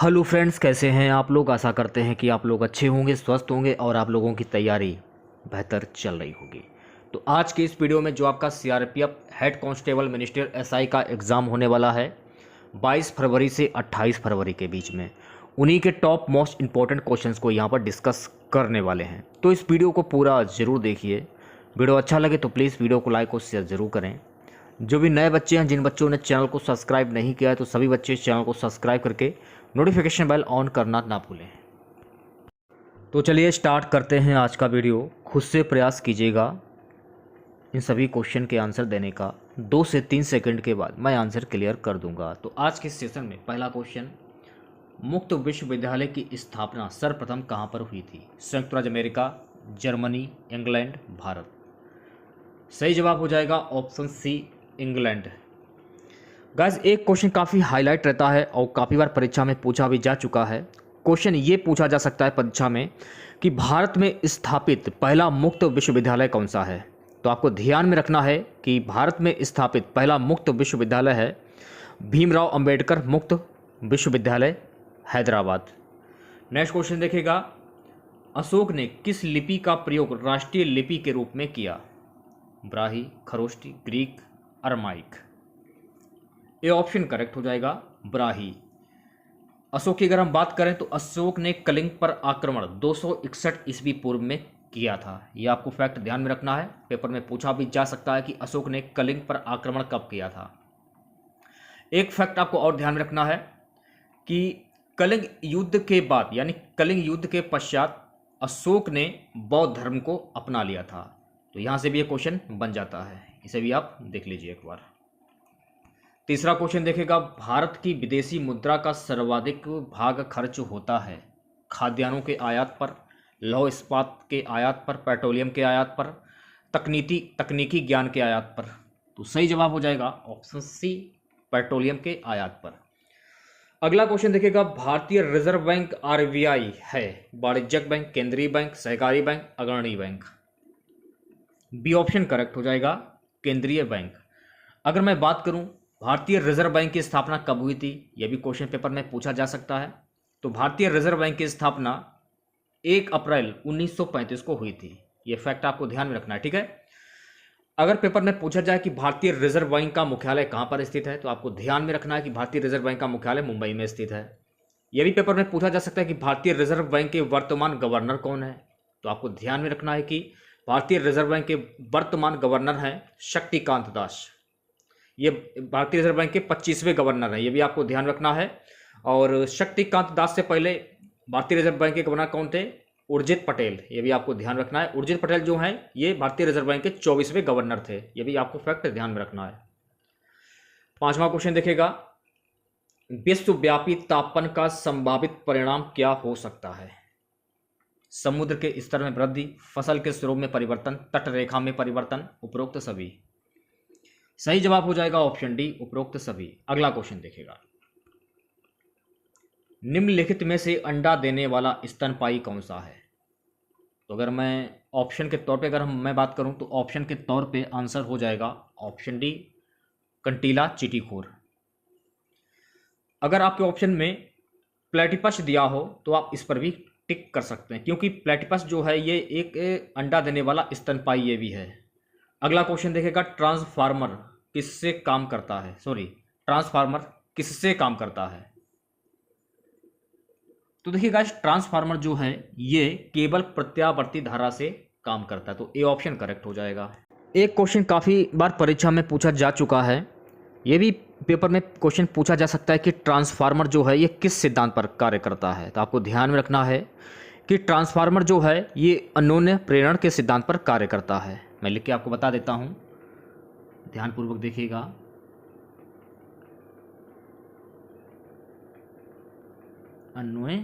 Hello friends, कैसे हैं आप लोग। आशा करते हैं कि आप लोग अच्छे होंगे, स्वस्थ होंगे और आप लोगों की तैयारी बेहतर चल रही होगी। तो आज के इस वीडियो में जो आपका CRPF head constable minister SI का एग्ज़ाम होने वाला है 22 फरवरी से 28 फरवरी के बीच में, उन्हीं के टॉप मोस्ट इंपॉर्टेंट क्वेश्चंस को यहाँ पर डिस्कस करने वाले हैं। तो इस वीडियो को पूरा ज़रूर देखिए। वीडियो अच्छा लगे तो प्लीज़ वीडियो को लाइक और शेयर ज़रूर करें। जो भी नए बच्चे हैं, जिन बच्चों ने चैनल को सब्सक्राइब नहीं किया है, तो सभी बच्चे इस चैनल को सब्सक्राइब करके नोटिफिकेशन बेल ऑन करना ना भूलें। तो चलिए स्टार्ट करते हैं आज का वीडियो। खुद से प्रयास कीजिएगा इन सभी क्वेश्चन के आंसर देने का। 2 से 3 सेकंड के बाद मैं आंसर क्लियर कर दूंगा। तो आज के सेशन में पहला क्वेश्चन, मुक्त विश्वविद्यालय की स्थापना सर्वप्रथम कहाँ पर हुई थी? संयुक्त राज्य अमेरिका, जर्मनी, इंग्लैंड, भारत। सही जवाब हो जाएगा ऑप्शन सी, इंग्लैंड। गाइस, एक क्वेश्चन काफ़ी हाईलाइट रहता है और काफ़ी बार परीक्षा में पूछा भी जा चुका है। क्वेश्चन ये पूछा जा सकता है परीक्षा में कि भारत में स्थापित पहला मुक्त विश्वविद्यालय कौन सा है? तो आपको ध्यान में रखना है कि भारत में स्थापित पहला मुक्त विश्वविद्यालय है भीमराव अंबेडकर मुक्त विश्वविद्यालय, हैदराबाद। नेक्स्ट क्वेश्चन देखिएगा, अशोक ने किस लिपि का प्रयोग राष्ट्रीय लिपि के रूप में किया? Brahui, Kharosthi, Greek, Aramaic. ये ऑप्शन करेक्ट हो जाएगा, ब्राही। अशोक की अगर हम बात करें तो अशोक ने कलिंग पर आक्रमण 261 ईस्वी पूर्व में किया था। यह आपको फैक्ट ध्यान में रखना है, पेपर में पूछा भी जा सकता है कि अशोक ने कलिंग पर आक्रमण कब किया था। एक फैक्ट आपको और ध्यान में रखना है कि कलिंग युद्ध के बाद यानी कलिंग युद्ध के पश्चात अशोक ने बौद्ध धर्म को अपना लिया था। तो यहाँ से भी ये क्वेश्चन बन जाता है, इसे भी आप देख लीजिए एक बार। तीसरा क्वेश्चन देखेगा, भारत की विदेशी मुद्रा का सर्वाधिक भाग खर्च होता है खाद्यान्नों के आयात पर, लौह इस्पात के आयात पर, पेट्रोलियम के आयात पर, तकनीकी ज्ञान के आयात पर। तो सही जवाब हो जाएगा ऑप्शन सी, पेट्रोलियम के आयात पर। अगला क्वेश्चन देखेगा, भारतीय रिजर्व बैंक आरबीआई है वाणिज्यिक बैंक, केंद्रीय बैंक, सहकारी बैंक, अग्रणी बैंक। बी ऑप्शन करेक्ट हो जाएगा, केंद्रीय बैंक। अगर मैं बात करूं भारतीय रिजर्व बैंक की स्थापना कब हुई थी, यह भी क्वेश्चन पेपर में पूछा जा सकता है। तो भारतीय रिजर्व बैंक की स्थापना 1 अप्रैल 1935 को हुई थी। यह फैक्ट आपको ध्यान में रखना है, ठीक है। अगर पेपर में पूछा जाए कि भारतीय रिजर्व बैंक का मुख्यालय कहां पर स्थित है, तो आपको ध्यान में रखना है कि भारतीय रिजर्व बैंक का मुख्यालय मुंबई में स्थित है। यह भी पेपर में पूछा जा सकता है कि भारतीय रिजर्व बैंक के वर्तमान गवर्नर कौन है, तो आपको ध्यान में रखना है कि भारतीय रिजर्व बैंक के वर्तमान गवर्नर हैं शक्तिकांत दास। ये भारतीय रिजर्व बैंक के 25वें गवर्नर हैं, ये भी आपको ध्यान रखना है। और शक्तिकांत दास से पहले भारतीय रिजर्व बैंक के गवर्नर कौन थे? उर्जित पटेल। ये भी आपको ध्यान रखना है। उर्जित पटेल जो हैं ये भारतीय रिजर्व बैंक के 24वें गवर्नर थे। ये भी आपको फैक्ट ध्यान में रखना है। पांचवा क्वेश्चन देखेगा, विश्वव्यापी तापन का संभावित परिणाम क्या हो सकता है? समुद्र के स्तर में वृद्धि, फसल के स्रोत में परिवर्तन, तट रेखा में परिवर्तन, उपरोक्त सभी। सही जवाब हो जाएगा ऑप्शन डी, उपरोक्त सभी। अगला क्वेश्चन देखेगा, निम्नलिखित में से अंडा देने वाला स्तनपायी कौन सा है? तो अगर मैं ऑप्शन के तौर पे मैं बात करूं तो ऑप्शन के तौर पे आंसर हो जाएगा ऑप्शन डी, कंटीला चींटीखोर। अगर आपके ऑप्शन में प्लेटिपस दिया हो तो आप इस पर भी टिक कर सकते हैं, क्योंकि प्लेटिपस जो है ये एक अंडा देने वाला स्तनपायी ये भी है। अगला क्वेश्चन देखेगा, ट्रांसफार्मर किससे काम करता है? ट्रांसफार्मर किससे काम करता है? तो देखिए गाइस, ट्रांसफार्मर जो है ये केवल प्रत्यावर्ती धारा से काम करता है। तो ए ऑप्शन करेक्ट हो जाएगा। एक क्वेश्चन काफ़ी बार परीक्षा में पूछा जा चुका है, ये भी पेपर में क्वेश्चन पूछा जा सकता है कि ट्रांसफार्मर जो है ये किस सिद्धांत पर कार्य करता है। तो आपको ध्यान में रखना है कि ट्रांसफार्मर जो है ये अन्योन्य प्रेरण के सिद्धांत पर कार्य करता है। मैं लिख के आपको बता देता हूं, ध्यानपूर्वक देखिएगा। अन्वय,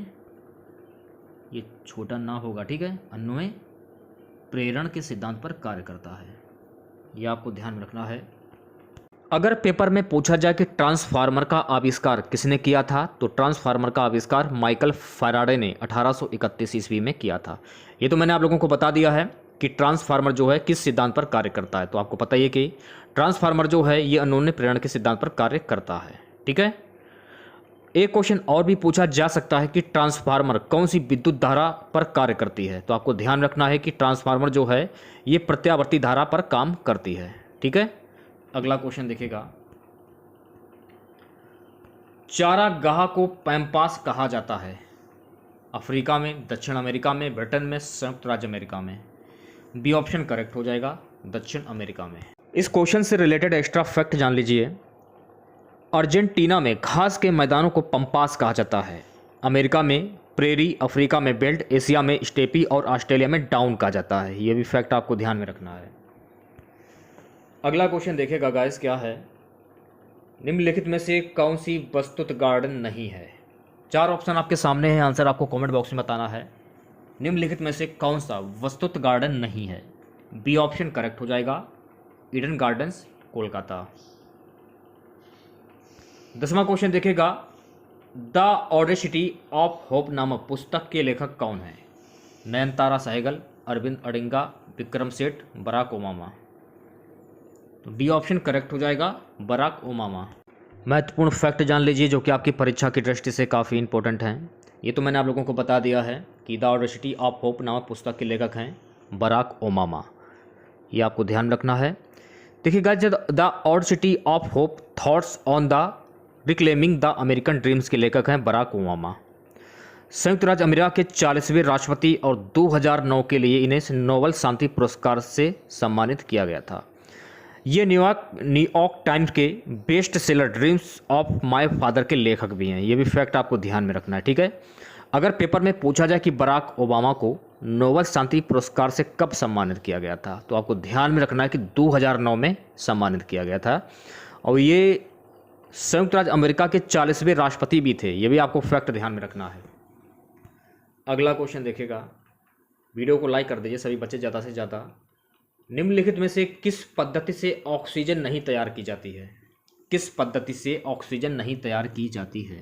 ये छोटा ना होगा, ठीक है। अन्वय प्रेरण के सिद्धांत पर कार्य करता है, यह आपको ध्यान में रखना है। अगर पेपर में पूछा जाए कि ट्रांसफार्मर का आविष्कार किसने किया था, तो ट्रांसफार्मर का आविष्कार माइकल फैराडे ने 1831 ईस्वी में किया था। ये तो मैंने आप लोगों को बता दिया है कि ट्रांसफार्मर जो है किस सिद्धांत पर कार्य करता है। तो आपको पता ही है कि ट्रांसफार्मर जो है ये अन्योन्य प्रेरण के सिद्धांत पर कार्य करता है, ठीक है। एक क्वेश्चन और भी पूछा जा सकता है कि ट्रांसफार्मर कौन सी विद्युत धारा पर कार्य करती है। तो आपको ध्यान रखना है कि ट्रांसफार्मर जो है ये प्रत्यावर्ती धारा पर काम करती है। ठीक है, अगला क्वेश्चन देखिएगा। चारागाह को पैम्पास कहा जाता है। अफ्रीका में, दक्षिण अमेरिका में, ब्रिटेन में, संयुक्त राज्य अमेरिका में। बी ऑप्शन करेक्ट हो जाएगा, दक्षिण अमेरिका में। इस क्वेश्चन से रिलेटेड एक्स्ट्रा फैक्ट जान लीजिए। अर्जेंटीना में घास के मैदानों को पंपास कहा जाता है। अमेरिका में प्रेरी, अफ्रीका में बेल्ट, एशिया में स्टेपी और ऑस्ट्रेलिया में डाउन कहा जाता है। ये भी फैक्ट आपको ध्यान में रखना है। अगला क्वेश्चन देखेगा गाइस, क्या है, निम्नलिखित में से कौन सी वस्तुत गार्डन नहीं है। 4 ऑप्शन आपके सामने है, आंसर आपको कमेंट बॉक्स में बताना है। निम्नलिखित में से कौन सा वस्तुत गार्डन नहीं है। बी ऑप्शन करेक्ट हो जाएगा, ईडन गार्डन्स, कोलकाता। 10वां क्वेश्चन देखेगा, द ऑडेसिटी ऑफ होप नामक पुस्तक के लेखक कौन है। Nayantara Sehgal, Arvind अडिंगा, Vikram Seth, Barack Obama. तो डी ऑप्शन करेक्ट हो जाएगा, बराक ओबामा। महत्वपूर्ण फैक्ट जान लीजिए जो कि आपकी परीक्षा की दृष्टि से काफ़ी इंपॉर्टेंट हैं। ये तो मैंने आप लोगों को बता दिया है कि द ऑडेसिटी ऑफ होप नामक पुस्तक के लेखक हैं बराक ओबामा। ये आपको ध्यान रखना है। देखिएगा, जब the audacity of hope thoughts on the reclaiming the American dreams के लेखक हैं बराक ओबामा। संयुक्त राज्य अमेरिका के 40वें राष्ट्रपति और 2009 के लिए इन्हें नोबेल शांति पुरस्कार से सम्मानित किया गया था। ये न्यूयॉर्क टाइम्स के best seller dreams of my father के लेखक भी हैं। ये भी फैक्ट आपको ध्यान में रखना है। ठीक है, अगर पेपर में पूछा जाए कि बराक ओबामा को नोबेल शांति पुरस्कार से कब सम्मानित किया गया था, तो आपको ध्यान में रखना है कि 2009 में सम्मानित किया गया था। और ये संयुक्त राज्य अमेरिका के 40वें राष्ट्रपति भी थे। ये भी आपको फैक्ट ध्यान में रखना है। अगला क्वेश्चन देखेगा, वीडियो को लाइक कर दीजिए सभी बच्चे ज़्यादा से ज़्यादा। निम्नलिखित में से किस पद्धति से ऑक्सीजन नहीं तैयार की जाती है। किस पद्धति से ऑक्सीजन नहीं तैयार की जाती है।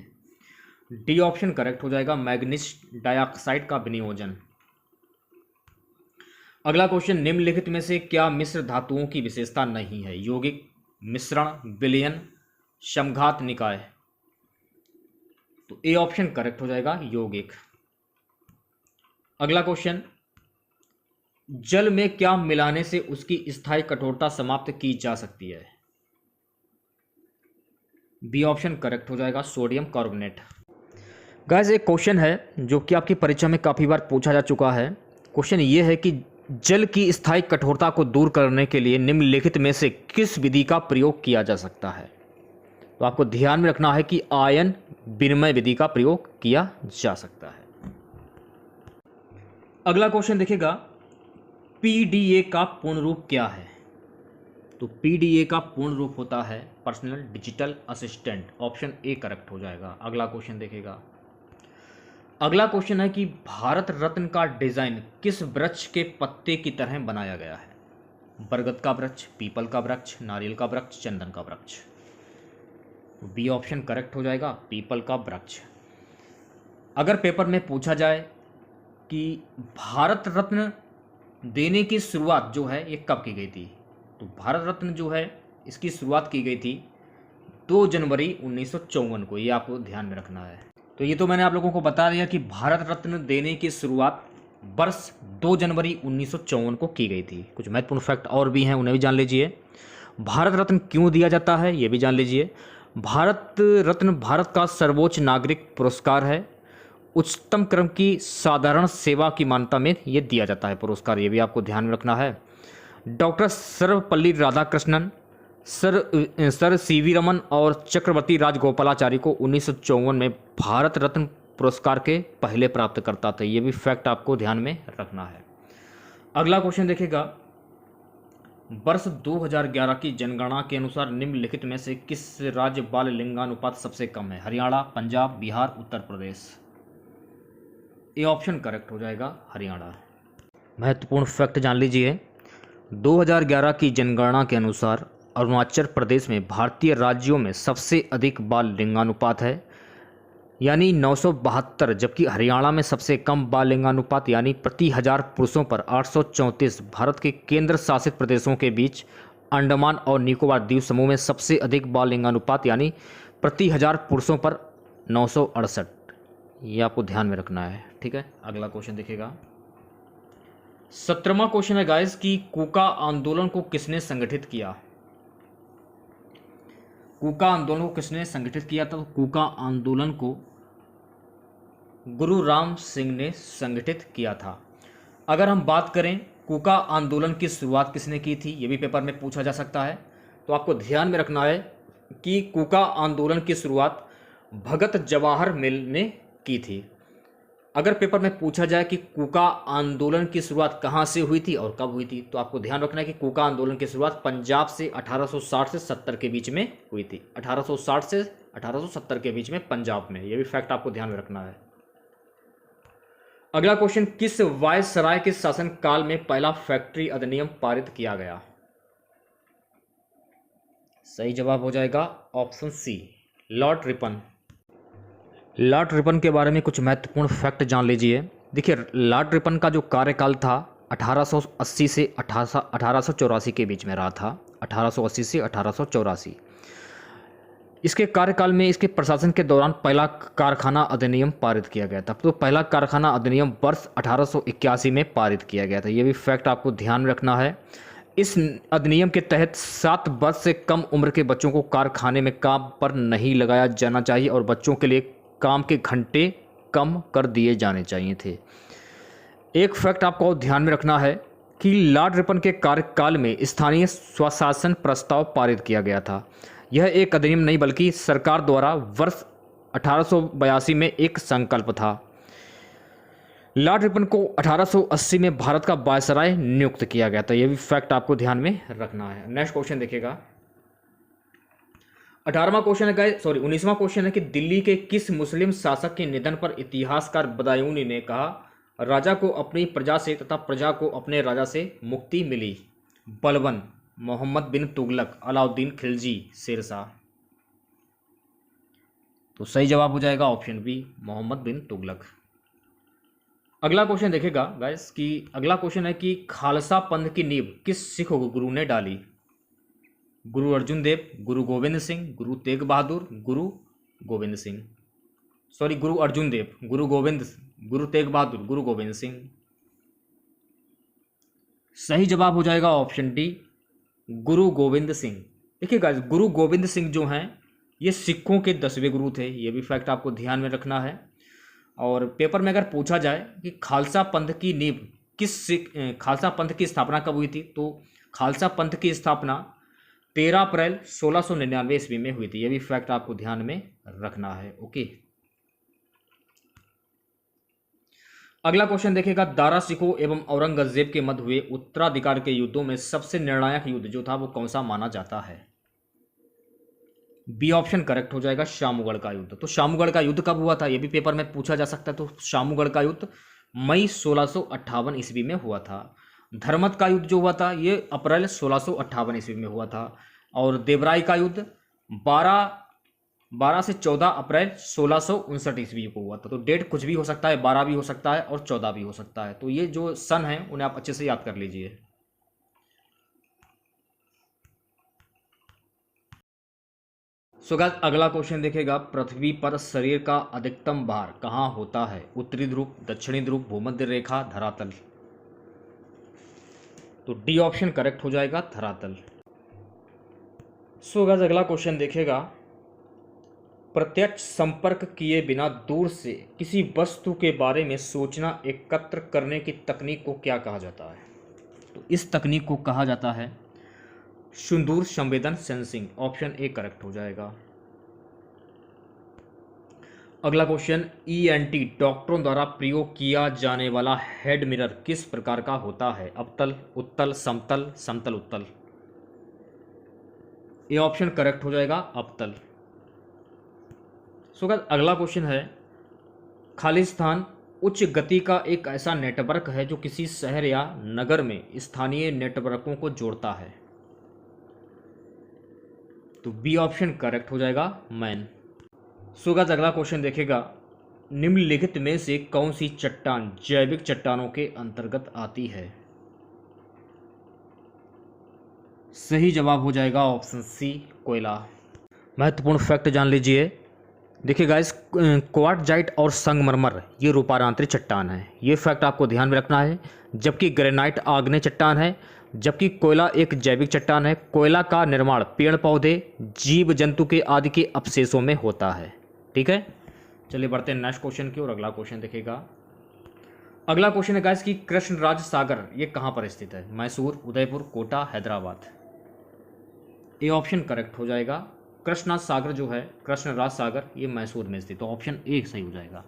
डी ऑप्शन करेक्ट हो जाएगा, मैग्नीज डाइऑक्साइड का विनियोजन। अगला क्वेश्चन, निम्नलिखित में से क्या मिश्र धातुओं की विशेषता नहीं है। यौगिक, मिश्रण, विलयन, समघात निकाय। तो ए ऑप्शन करेक्ट हो जाएगा, यौगिक। अगला क्वेश्चन, जल में क्या मिलाने से उसकी स्थायी कठोरता समाप्त की जा सकती है। बी ऑप्शन करेक्ट हो जाएगा, सोडियम कार्बोनेट। गाइस, एक क्वेश्चन है जो कि आपकी परीक्षा में काफ़ी बार पूछा जा चुका है। क्वेश्चन ये है कि जल की स्थायी कठोरता को दूर करने के लिए निम्नलिखित में से किस विधि का प्रयोग किया जा सकता है। तो आपको ध्यान में रखना है कि आयन विनिमय विधि का प्रयोग किया जा सकता है। अगला क्वेश्चन देखिएगा, पीडीए का पूर्ण रूप क्या है। तो पीडीए का पूर्ण रूप होता है personal digital assistant. Option A correct हो जाएगा। अगला क्वेश्चन देखेगा, अगला क्वेश्चन है कि भारत रत्न का डिजाइन किस वृक्ष के पत्ते की तरह बनाया गया है। बरगद का वृक्ष, पीपल का वृक्ष, नारियल का वृक्ष, चंदन का वृक्ष। बी ऑप्शन करेक्ट हो जाएगा, पीपल का वृक्ष। अगर पेपर में पूछा जाए कि भारत रत्न देने की शुरुआत जो है ये कब की गई थी, तो भारत रत्न जो है इसकी शुरुआत की गई थी 2 जनवरी 1954 को। ये आपको ध्यान में रखना है। तो ये तो मैंने आप लोगों को बता दिया कि भारत रत्न देने की शुरुआत वर्ष 2 जनवरी 1954 को की गई थी। कुछ महत्वपूर्ण फैक्ट और भी हैं, उन्हें भी जान लीजिए। भारत रत्न क्यों दिया जाता है ये भी जान लीजिए। भारत रत्न भारत का सर्वोच्च नागरिक पुरस्कार है। उच्चतम क्रम की साधारण सेवा की मान्यता में ये दिया जाता है पुरस्कार। ये भी आपको ध्यान में रखना है। Doctor Sarvepalli Radhakrishnan, sir CV Raman और चक्रवर्ती राजगोपालाचारी को 1954 में भारत रत्न पुरस्कार के पहले प्राप्तकर्ता थे। ये भी फैक्ट आपको ध्यान में रखना है। अगला क्वेश्चन देखिएगा, वर्ष 2011 की जनगणना के अनुसार निम्नलिखित में से किस राज्य बाल लिंगानुपात सबसे कम है। Haryana, Punjab, Bihar, Uttar Pradesh. A option correct हो जाएगा, हरियाणा। महत्वपूर्ण फैक्ट जान लीजिए, 2011 की जनगणना के अनुसार अरुणाचल प्रदेश में भारतीय राज्यों में सबसे अधिक बाल लिंगानुपात है यानी 972, जबकि हरियाणा में सबसे कम बाल लिंगानुपात यानी प्रति 1000 पुरुषों पर 834। भारत के केंद्र शासित प्रदेशों के बीच अंडमान और निकोबार द्वीप समूह में सबसे अधिक बाल लिंगानुपात यानी प्रति 1000 पुरुषों पर 968, ये आपको ध्यान में रखना है। ठीक है, अगला क्वेश्चन देखिएगा। 17वां क्वेश्चन है गाइस कि कूका आंदोलन को किसने संगठित किया। कूका आंदोलन को किसने संगठित किया था? तो कूका आंदोलन को गुरु राम सिंह ने संगठित किया था। अगर हम बात करें कूका आंदोलन की शुरुआत किसने की थी, ये भी पेपर में पूछा जा सकता है। तो आपको ध्यान में रखना है कि कूका आंदोलन की शुरुआत भगत जवाहर मिल ने की थी। अगर पेपर में पूछा जाए कि कूका आंदोलन की शुरुआत कहाँ से हुई थी और कब हुई थी, तो आपको ध्यान रखना है कि कूका आंदोलन की शुरुआत पंजाब से 1860 से 70 के बीच में हुई थी। 1860 से 1870 के बीच में पंजाब में, यह भी फैक्ट आपको ध्यान में रखना है। अगला क्वेश्चन, किस वायसराय के शासन काल में पहला फैक्ट्री अधिनियम पारित किया गया? सही जवाब हो जाएगा option C, Lord Ripon. Lord Ripon के बारे में कुछ महत्वपूर्ण फैक्ट जान लीजिए। देखिए, लॉर्ड रिपन का जो कार्यकाल था 1880 से 1884 के बीच में रहा था। 1880 से 1884 इसके कार्यकाल में इसके प्रशासन के दौरान पहला कारखाना अधिनियम पारित किया गया था। तो पहला कारखाना अधिनियम वर्ष 1881 में पारित किया गया था। ये भी फैक्ट आपको ध्यान में रखना है। इस अधिनियम के तहत 7 वर्ष से कम उम्र के बच्चों को कारखाने में काम पर नहीं लगाया जाना चाहिए और बच्चों के लिए काम के घंटे कम कर दिए जाने चाहिए थे। एक फैक्ट आपको ध्यान में रखना है कि लॉर्ड रिपन के कार्यकाल में स्थानीय स्वशासन प्रस्ताव पारित किया गया था। यह एक अधिनियम नहीं बल्कि सरकार द्वारा वर्ष 1882 में एक संकल्प था। लॉर्ड रिपन को 1880 में भारत का वायसराय नियुक्त किया गया था। यह भी फैक्ट आपको ध्यान में रखना है। नेक्स्ट क्वेश्चन देखिएगा। 19वां क्वेश्चन है कि दिल्ली के किस मुस्लिम शासक के निधन पर इतिहासकार बदायूनी ने कहा, राजा को अपनी प्रजा से तथा प्रजा को अपने राजा से मुक्ति मिली? बलबन, मोहम्मद बिन तुगलक, अलाउद्दीन खिलजी, शेरशाह। तो सही जवाब हो जाएगा ऑप्शन बी, मोहम्मद बिन तुगलक। अगला क्वेश्चन देखेगा गाइस कि अगला क्वेश्चन है कि खालसा पंथ की नींव किस सिख गुरु ने डाली? गुरु अर्जुन देव, गुरु गोविंद सिंह, गुरु तेग बहादुर, गुरु अर्जुन देव, गुरु तेग बहादुर, गुरु गोविंद सिंह। सही जवाब हो जाएगा ऑप्शन डी, गुरु गोविंद सिंह। देखिए गाइस, गुरु गोविंद सिंह जो हैं ये सिखों के 10वें गुरु थे। ये भी फैक्ट आपको ध्यान में रखना है। और पेपर में अगर पूछा जाए कि खालसा पंथ की नींव खालसा पंथ की स्थापना कब हुई थी, तो खालसा पंथ की स्थापना 13 अप्रैल 1699 ईस्वी में हुई थी। यह भी फैक्ट आपको ध्यान में रखना है। ओके, अगला क्वेश्चन देखेगा, दारा सिकोह एवं औरंगजेब के मध्य हुए उत्तराधिकार के युद्धों में सबसे निर्णायक युद्ध जो था वो कौन सा माना जाता है? बी ऑप्शन करेक्ट हो जाएगा, शामूगढ़ का युद्ध। तो शामूगढ़ का युद्ध कब हुआ था, यह भी पेपर में पूछा जा सकता है। तो शामूगढ़ का युद्ध मई 1658 ईस्वी में हुआ था। धर्मत का युद्ध जो हुआ था ये अप्रैल 1658 ईस्वी में हुआ था। और देवराय का युद्ध 12 से 14 अप्रैल 1659 ईस्वी को हुआ था। तो डेट कुछ भी हो सकता है, 12 भी हो सकता है और 14 भी हो सकता है। तो ये जो सन है उन्हें आप अच्छे से याद कर लीजिए। सो गाइस, अगला क्वेश्चन देखेगा, पृथ्वी पर शरीर का अधिकतम भार कहाँ होता है? उत्तरी ध्रुव, दक्षिणी ध्रुव, भूमध्य रेखा, धरातल। तो डी ऑप्शन करेक्ट हो जाएगा, धरातल। सो गाइस, अगला क्वेश्चन देखेगा, प्रत्यक्ष संपर्क किए बिना दूर से किसी वस्तु के बारे में सूचना एकत्र करने की तकनीक को क्या कहा जाता है? तो इस तकनीक को कहा जाता है सुदूर संवेदन सेंसिंग। ऑप्शन ए करेक्ट हो जाएगा। अगला क्वेश्चन, ईएनटी डॉक्टरों द्वारा प्रयोग किया जाने वाला हेड मिरर किस प्रकार का होता है? अवतल, उत्तल, समतल, समतल उत्तल। ए ऑप्शन करेक्ट हो जाएगा, अवतल। सो गाइस, अगला क्वेश्चन है, खालिस्तान उच्च गति का एक ऐसा नेटवर्क है जो किसी शहर या नगर में स्थानीय नेटवर्कों को जोड़ता है। तो बी ऑप्शन करेक्ट हो जाएगा, मैन। सो गाइस, अगला क्वेश्चन देखेगा, निम्नलिखित में से कौन सी चट्टान जैविक चट्टानों के अंतर्गत आती है? सही जवाब हो जाएगा ऑप्शन सी, कोयला। महत्वपूर्ण फैक्ट जान लीजिए देखिए गाइस, क्वार्टजाइट और संगमरमर ये रूपांतरित चट्टान है, ये फैक्ट आपको ध्यान में रखना है। जबकि ग्रेनाइट आग्नेय चट्टान है, जबकि कोयला एक जैविक चट्टान है। कोयला का निर्माण पेड़ पौधे, जीव जंतु के आदि के अवशेषों में होता है। ठीक है, चलिए बढ़ते हैं नेक्स्ट क्वेश्चन की और अगला क्वेश्चन देखिएगा। अगला क्वेश्चन है गाइस कि कृष्णराज सागर ये कहाँ पर स्थित है? मैसूर, उदयपुर, कोटा, हैदराबाद। ये ऑप्शन करेक्ट हो जाएगा। कृष्णराज सागर जो है, कृष्णराज सागर ये मैसूर में स्थित, तो ऑप्शन ए सही हो जाएगा।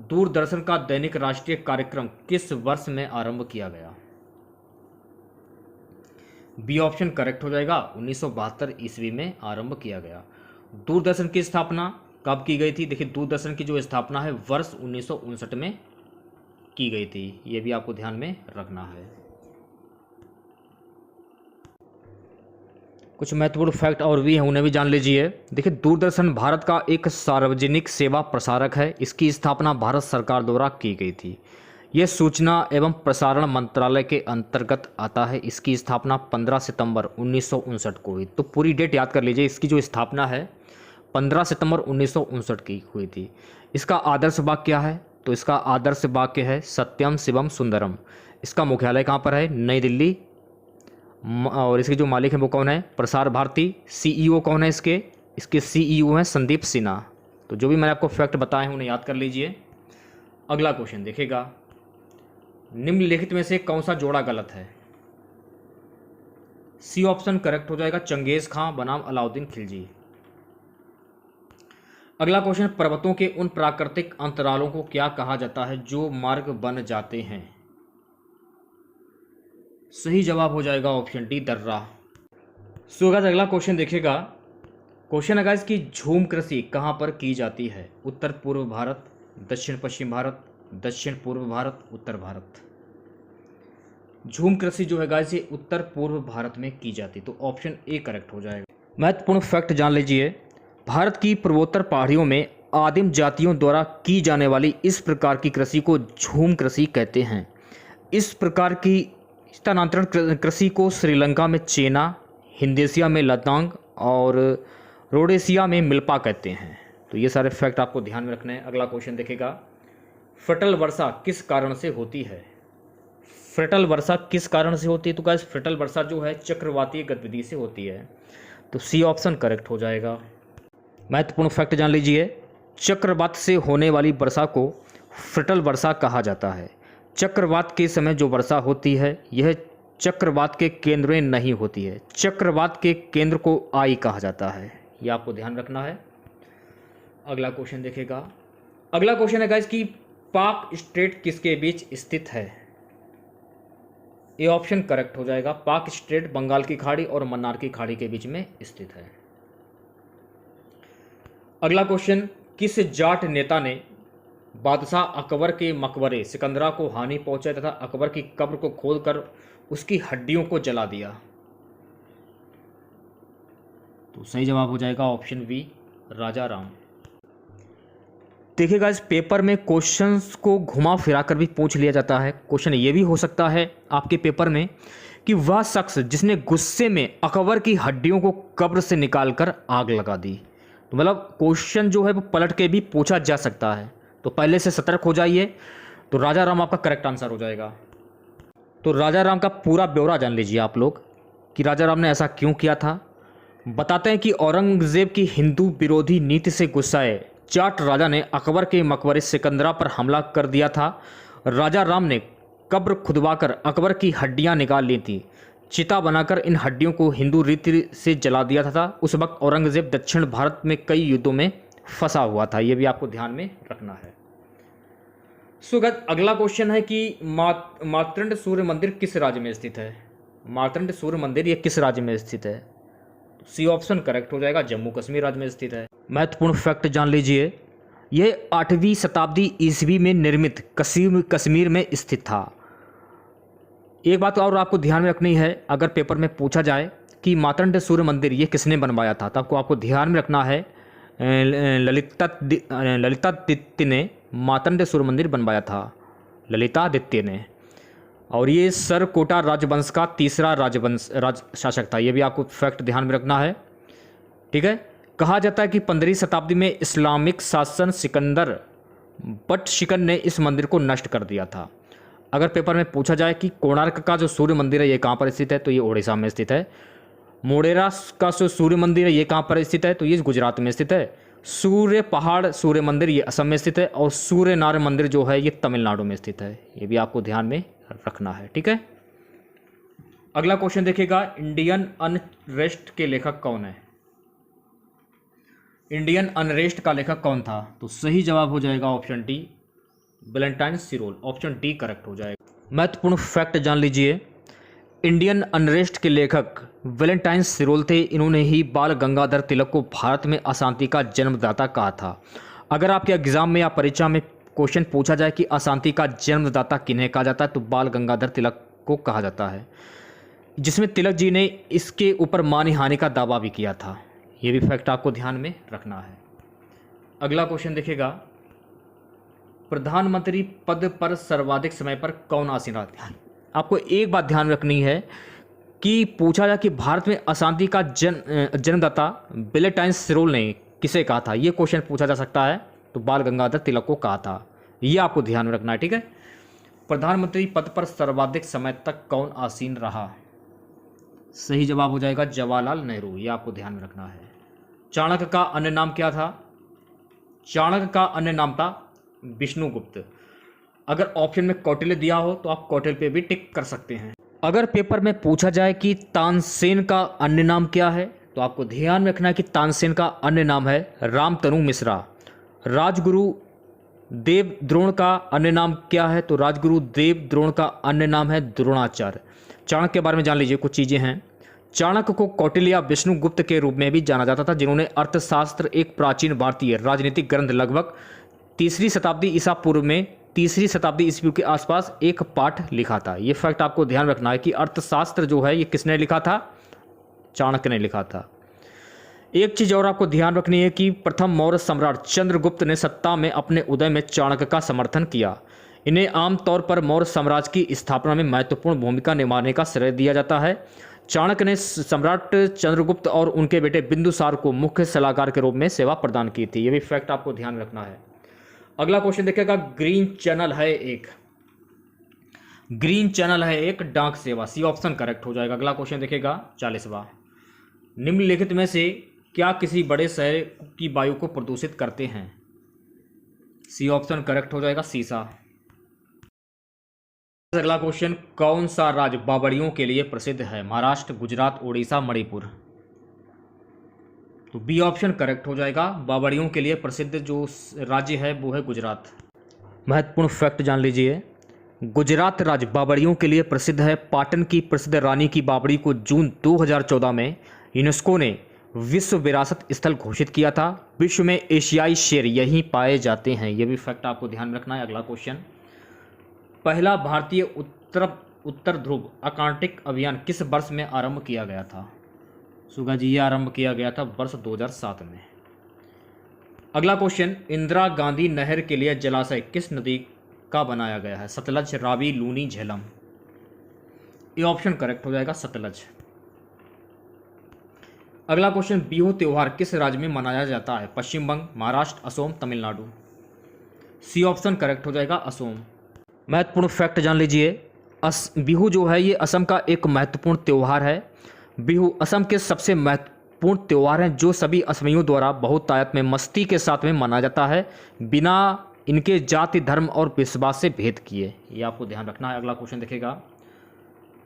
दूरदर्शन का दैनिक राष्ट्रीय कार्यक्रम किस वर्ष में आरंभ किया गया? बी ऑप्शन करेक्ट हो जाएगा। 1972 ईस्वी में आरंभ किया गया। दूरदर्शन की स्थापना कब की गई थी? देखिए, दूरदर्शन की जो स्थापना है वर्ष 1959 में की गई थी, ये भी आपको ध्यान में रखना है। कुछ महत्वपूर्ण फैक्ट और भी हैं, उन्हें भी जान लीजिए। देखिए, दूरदर्शन भारत का एक सार्वजनिक सेवा प्रसारक है। इसकी स्थापना भारत सरकार द्वारा की गई थी। यह सूचना एवं प्रसारण मंत्रालय के अंतर्गत आता है। इसकी स्थापना 15 सितंबर 1959 को हुई। तो पूरी डेट याद कर लीजिए। इसकी जो स्थापना है 15 सितंबर 1959 की हुई थी। इसका आदर्श वाक्य क्या है? तो इसका आदर्श वाक्य है सत्यम शिवम सुंदरम। इसका मुख्यालय कहाँ पर है? नई दिल्ली। और इसके जो मालिक हैं वो कौन है? प्रसार भारती। सीईओ कौन है इसके? इसके सीईओ हैं संदीप सिन्हा। तो जो भी मैंने आपको फैक्ट बताए हैं उन्हें याद कर लीजिए। अगला क्वेश्चन देखिएगा, निम्नलिखित में से कौन सा जोड़ा गलत है? सी ऑप्शन करेक्ट हो जाएगा, चंगेज खां बनाम अलाउद्दीन खिलजी। अगला क्वेश्चन, पर्वतों के उन प्राकृतिक अंतरालों को क्या कहा जाता है जो मार्ग बन जाते हैं? सही जवाब हो जाएगा ऑप्शन डी, दर्रा। सो गाइस, अगला क्वेश्चन देखिएगा। क्वेश्चन है गाइस कि झूम कृषि कहाँ पर की जाती है? उत्तर पूर्व भारत, दक्षिण पश्चिम भारत, दक्षिण पूर्व भारत, उत्तर भारत। झूम कृषि जो है गाइस ये उत्तर पूर्व भारत में की जाती, तो ऑप्शन ए करेक्ट हो जाएगा। महत्वपूर्ण फैक्ट जान लीजिए। भारत की पूर्वोत्तर पहाड़ियों में आदिम जातियों द्वारा की जाने वाली इस प्रकार की कृषि को झूम कृषि कहते हैं। इस प्रकार की स्थानांतरण कृषि को श्रीलंका में चेना, हिंदेशिया में लतांग और रोडेशिया में मिल्पा कहते हैं। तो ये सारे फैक्ट आपको ध्यान में रखने हैं। अगला क्वेश्चन देखेगा, फटल वर्षा किस कारण से होती है? फटल वर्षा किस कारण से होती है? तो गाइस, फटल वर्षा जो है चक्रवातीय गतिविधि से होती है, तो सी ऑप्शन करेक्ट हो जाएगा। महत्वपूर्ण फैक्ट जान लीजिए। चक्रवात से होने वाली वर्षा को फटल वर्षा कहा जाता है। चक्रवात के समय जो वर्षा होती है यह चक्रवात के केंद्र में नहीं होती है। चक्रवात के केंद्र को आई कहा जाता है, यह आपको ध्यान रखना है। अगला क्वेश्चन देखेगा। अगला क्वेश्चन है गाइस कि पाक स्ट्रेट किसके बीच स्थित है? ये ऑप्शन करेक्ट हो जाएगा। पाक स्ट्रेट बंगाल की खाड़ी और मन्नार की खाड़ी के बीच में स्थित है। अगला क्वेश्चन, किस जाट नेता ने बादशाह अकबर के मकबरे सिकंदरा को हानि पहुंचाई तथा अकबर की कब्र को खोदकर उसकी हड्डियों को जला दिया? तो सही जवाब हो जाएगा ऑप्शन बी, राजा राम। देखिएगा, इस पेपर में क्वेश्चंस को घुमा फिरा कर भी पूछ लिया जाता है। क्वेश्चन ये भी हो सकता है आपके पेपर में कि वह शख्स जिसने गुस्से में अकबर की हड्डियों को कब्र से निकालकर आग लगा दी। तो मतलब क्वेश्चन जो है वो पलट के भी पूछा जा सकता है, तो पहले से सतर्क हो जाइए। तो राजा राम आपका करेक्ट आंसर हो जाएगा। तो राजा राम का पूरा ब्यौरा जान लीजिए आप लोग कि राजा राम ने ऐसा क्यों किया था। बताते हैं कि औरंगजेब की हिंदू विरोधी नीति से गुस्साए जाट राजा ने अकबर के मकबरे सिकंदरा पर हमला कर दिया था। राजा राम ने कब्र खुदवाकर अकबर की हड्डियां निकाल ली थी। चिता बनाकर इन हड्डियों को हिंदू रीति से जला दिया था। उस वक्त औरंगजेब दक्षिण भारत में कई युद्धों में फंसा हुआ था, ये भी आपको ध्यान में रखना है। सुगत अगला क्वेश्चन है कि मार्तंड सूर्य मंदिर किस राज्य में स्थित है? मार्तंड सूर्य मंदिर ये किस राज्य में स्थित है? सी ऑप्शन करेक्ट हो जाएगा, जम्मू कश्मीर राज्य में स्थित है। महत्वपूर्ण फैक्ट जान लीजिए। यह 8वीं शताब्दी ईस्वी में निर्मित कश्मीर में स्थित था। एक बात और आपको ध्यान में रखनी है, अगर पेपर में पूछा जाए कि मार्तंड सूर्य मंदिर ये किसने बनवाया था, तब आपको ध्यान में रखना है ललितादित्य ने मार्तंड सूर्य मंदिर बनवाया था, ललितादित्य ने। और ये सरकोटा राजवंश का तीसरा राज शासक था, ये भी आपको फैक्ट ध्यान में रखना है। ठीक है, कहा जाता है कि 15वीं शताब्दी में इस्लामिक शासन सिकंदर बटशिकन ने इस मंदिर को नष्ट कर दिया था। अगर पेपर में पूछा जाए कि कोणार्क का जो सूर्य मंदिर है ये कहाँ पर स्थित है, तो ये ओडिशा में स्थित है। मोढेरा का जो सूर्य मंदिर है ये कहाँ पर स्थित है, तो ये गुजरात में स्थित है। सूर्य पहाड़ सूर्य मंदिर ये असम में स्थित है, और सूर्य नारायण मंदिर जो है ये तमिलनाडु में स्थित है। ये भी आपको ध्यान में रखना है, ठीक है। अगला क्वेश्चन देखिएगा, इंडियन अनरेस्ट के लेखक कौन है? इंडियन अनरेस्ट का लेखक कौन था? तो सही जवाब हो जाएगा option D, Valentine सिरोल। Option D correct हो जाएगा। महत्वपूर्ण फैक्ट जान लीजिए, इंडियन अनरेस्ट के लेखक वैलेंटाइन सिरोल थे। इन्होंने ही बाल गंगाधर तिलक को भारत में अशांति का जन्मदाता कहा था। अगर आपके एग्जाम में या परीक्षा में क्वेश्चन पूछा जाए कि अशांति का जन्मदाता किन्हें कहा जाता है, तो बाल गंगाधर तिलक को कहा जाता है, जिसमें तिलक जी ने इसके ऊपर मानहानि का दावा भी किया था। ये भी फैक्ट आपको ध्यान में रखना है। अगला क्वेश्चन देखिएगा, प्रधानमंत्री पद पर सर्वाधिक समय पर कौन आसीन रहता है? आपको एक बात ध्यान रखनी है कि पूछा जाए कि भारत में अशांति का जन्मदाता वैलेंटाइन सिरोल ने किसे कहा था, ये क्वेश्चन पूछा जा सकता है, तो बाल गंगाधर तिलक को कहा था। ये आपको ध्यान में रखना है, ठीक है। प्रधानमंत्री पद पर सर्वाधिक समय तक कौन आसीन रहा? सही जवाब हो जाएगा जवाहरलाल नेहरू। ये आपको ध्यान में रखना है। चाणक्य का अन्य नाम क्या था? चाणक्य का अन्य नाम था विष्णुगुप्त। अगर ऑप्शन में कौटिल्य दिया हो तो आप कौटिल्य पे भी टिक कर सकते हैं। अगर पेपर में पूछा जाए कि तानसेन का अन्य नाम क्या है, तो आपको ध्यान में रखना है कि तानसेन का अन्य नाम है रामतनु मिश्रा। राजगुरु देव द्रोण का अन्य नाम क्या है? तो राजगुरु देव द्रोण का अन्य नाम है द्रोणाचार्य। चाणक्य के बारे में जान लीजिए, कुछ चीज़ें हैं। चाणक्य को कौटिल्य या विष्णुगुप्त के रूप में भी जाना जाता था, जिन्होंने अर्थशास्त्र, एक प्राचीन भारतीय राजनीतिक ग्रंथ, लगभग 3री शताब्दी ईसा पूर्व में 3री शताब्दी ईस्वी के आसपास एक पाठ लिखा था। ये फैक्ट आपको ध्यान रखना है कि अर्थशास्त्र जो है ये किसने लिखा था? चाणक्य ने लिखा था। एक चीज़ और आपको ध्यान रखनी है कि प्रथम मौर्य सम्राट चंद्रगुप्त ने सत्ता में अपने उदय में चाणक्य का समर्थन किया। इन्हें आमतौर पर मौर्य साम्राज्य की स्थापना में महत्वपूर्ण भूमिका निभाने का श्रेय दिया जाता है। चाणक्य ने सम्राट चंद्रगुप्त और उनके बेटे बिंदुसार को मुख्य सलाहकार के रूप में सेवा प्रदान की थी। यह भी फैक्ट आपको ध्यान रखना है। अगला क्वेश्चन देखिएगा, ग्रीन चैनल है एक डाक सेवा। सी ऑप्शन करेक्ट हो जाएगा। अगला क्वेश्चन देखिएगा 40वां, निम्नलिखित में से क्या किसी बड़े शहर की वायु को प्रदूषित करते हैं? सी ऑप्शन करेक्ट हो जाएगा, सीसा। अगला क्वेश्चन, कौन सा राज्य बावड़ियों के लिए प्रसिद्ध है? महाराष्ट्र, गुजरात, उड़ीसा, मणिपुर। तो बी ऑप्शन करेक्ट हो जाएगा। बावड़ियों के लिए प्रसिद्ध जो राज्य है वो है गुजरात। महत्वपूर्ण फैक्ट जान लीजिए, गुजरात राज्य बावड़ियों के लिए प्रसिद्ध है। पाटन की प्रसिद्ध रानी की बावड़ी को जून 2014 में यूनेस्को ने विश्व विरासत स्थल घोषित किया था। विश्व में एशियाई शेर यहीं पाए जाते हैं। यह भी फैक्ट आपको ध्यान रखना है। अगला क्वेश्चन, पहला भारतीय उत्तर ध्रुव आर्कटिक अभियान किस वर्ष में आरंभ किया गया था? सुगा जी, ये आरंभ किया गया था वर्ष 2007 में। अगला क्वेश्चन, इंदिरा गांधी नहर के लिए जलाशय किस नदी का बनाया गया है? सतलज, रावी, लूनी, झेलम। ये ऑप्शन करेक्ट हो जाएगा, सतलज। अगला क्वेश्चन, बिहू त्योहार किस राज्य में मनाया जाता है? Paschim Banga, Maharashtra, Assam, Tamil Nadu. C option correct हो जाएगा, असम। महत्वपूर्ण फैक्ट जान लीजिए, बिहू जो है ये असम का एक महत्वपूर्ण त्यौहार है। बिहू असम के सबसे महत्वपूर्ण त्यौहार हैं जो सभी असमियों द्वारा बहुतायत में मस्ती के साथ में मनाया जाता है, बिना इनके जाति, धर्म और विश्वास से भेद किए। ये आपको ध्यान रखना है। अगला क्वेश्चन देखिएगा,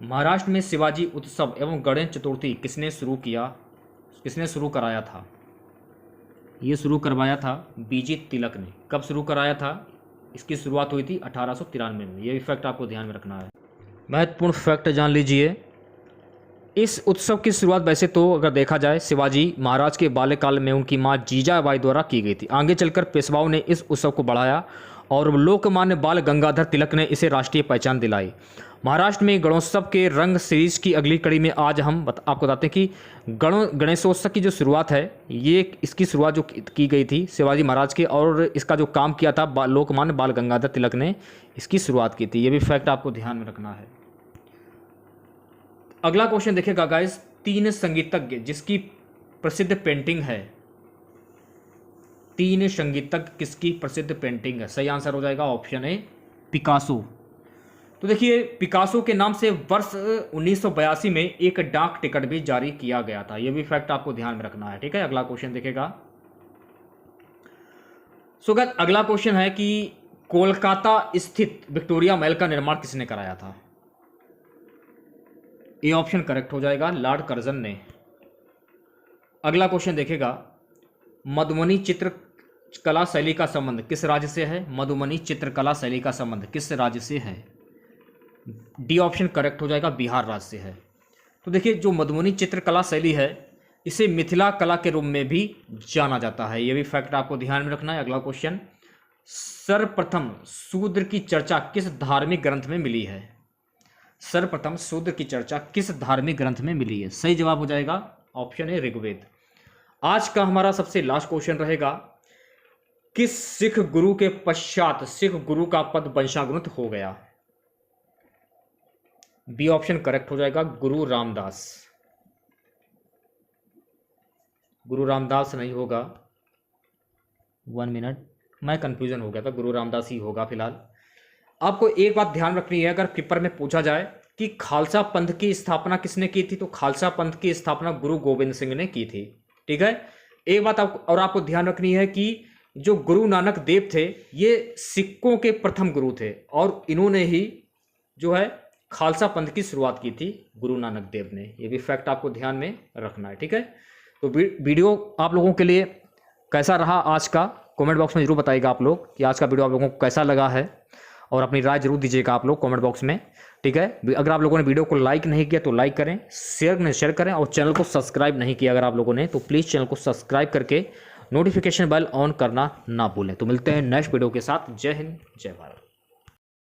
महाराष्ट्र में शिवाजी उत्सव एवं गणेश चतुर्थी किसने शुरू कराया था? ये शुरू करवाया था बीजी तिलक ने। कब शुरू कराया था? इसकी शुरुआत हुई थी 1893 में। ये फैक्ट आपको ध्यान में रखना है। महत्वपूर्ण फैक्ट जान लीजिए, इस उत्सव की शुरुआत वैसे तो अगर देखा जाए शिवाजी महाराज के बाल्यकाल में उनकी मां जीजाबाई द्वारा की गई थी। आगे चलकर पेशवाओं ने इस उत्सव को बढ़ाया और लोकमान्य बाल गंगाधर तिलक ने इसे राष्ट्रीय पहचान दिलाई। महाराष्ट्र में गणेशोत्सव के रंग सीरीज की अगली कड़ी में आज हम आपको बताते हैं कि गणेशोत्सव की जो शुरुआत है ये इसकी शुरुआत जो की गई थी शिवाजी महाराज के, और इसका जो काम किया था लोकमान्य बाल गंगाधर तिलक ने इसकी शुरुआत की थी। ये भी फैक्ट आपको ध्यान में रखना है। अगला क्वेश्चन देखिएगा गाइस, 3 संगीतज्ञ जिसकी प्रसिद्ध पेंटिंग है तीन संगीतज्ञ किसकी प्रसिद्ध पेंटिंग है? सही आंसर हो जाएगा ऑप्शन ए पिकासो। तो देखिए पिकासो के नाम से वर्ष 1982 में एक डाक टिकट भी जारी किया गया था। यह भी फैक्ट आपको ध्यान में रखना है, ठीक है। अगला क्वेश्चन देखेगा। सो गाइस अगला क्वेश्चन है कि कोलकाता स्थित विक्टोरिया महल का निर्माण किसने कराया था? ये ऑप्शन करेक्ट हो जाएगा, लॉर्ड कर्जन ने। अगला क्वेश्चन देखेगा, मधुबनी चित्रकला शैली का संबंध किस राज्य से है? मधुबनी चित्रकला शैली का संबंध किस राज्य से है? डी ऑप्शन करेक्ट हो जाएगा, बिहार राज्य से है। तो देखिए जो मधुबनी चित्रकला शैली है इसे मिथिला कला के रूप में भी जाना जाता है। यह भी फैक्ट आपको ध्यान में रखना है। अगला क्वेश्चन, सर्वप्रथम शूद्र की चर्चा किस धार्मिक ग्रंथ में मिली है? सर्वप्रथम शूद्र की चर्चा किस धार्मिक ग्रंथ में मिली है? सही जवाब हो जाएगा ऑप्शन ए ऋग्वेद। आज का हमारा सबसे लास्ट क्वेश्चन रहेगा, किस सिख गुरु के पश्चात सिख गुरु का पद वंशानुगत हो गया? बी ऑप्शन करेक्ट हो जाएगा, गुरु रामदास। गुरु रामदास नहीं होगा, 1 मिनट, मैं कंफ्यूजन हो गया था, गुरु रामदास ही होगा फिलहाल। आपको एक बात ध्यान रखनी है, अगर पेपर में पूछा जाए कि खालसा पंथ की स्थापना किसने की थी, तो खालसा पंथ की स्थापना गुरु गोविंद सिंह ने की थी, ठीक है। एक बात आपको ध्यान रखनी है कि जो गुरु नानक देव थे ये सिखों के प्रथम गुरु थे और इन्होंने ही जो है खालसा पंथ की शुरुआत की थी, गुरु नानक देव ने। ये भी फैक्ट आपको ध्यान में रखना है, ठीक है। तो वीडियो आप लोगों के लिए कैसा रहा आज का, कमेंट बॉक्स में जरूर बताइएगा आप लोग कि आज का वीडियो आप लोगों को कैसा लगा है, और अपनी राय जरूर दीजिएगा आप लोग कमेंट बॉक्स में, ठीक है। अगर आप लोगों ने वीडियो को लाइक नहीं किया तो लाइक करें, शेयर करें, और चैनल को सब्सक्राइब नहीं किया अगर आप लोगों ने तो प्लीज़ चैनल को सब्सक्राइब करके नोटिफिकेशन बेल ऑन करना ना भूलें। तो मिलते हैं नेक्स्ट वीडियो के साथ। जय हिंद, जय भारत।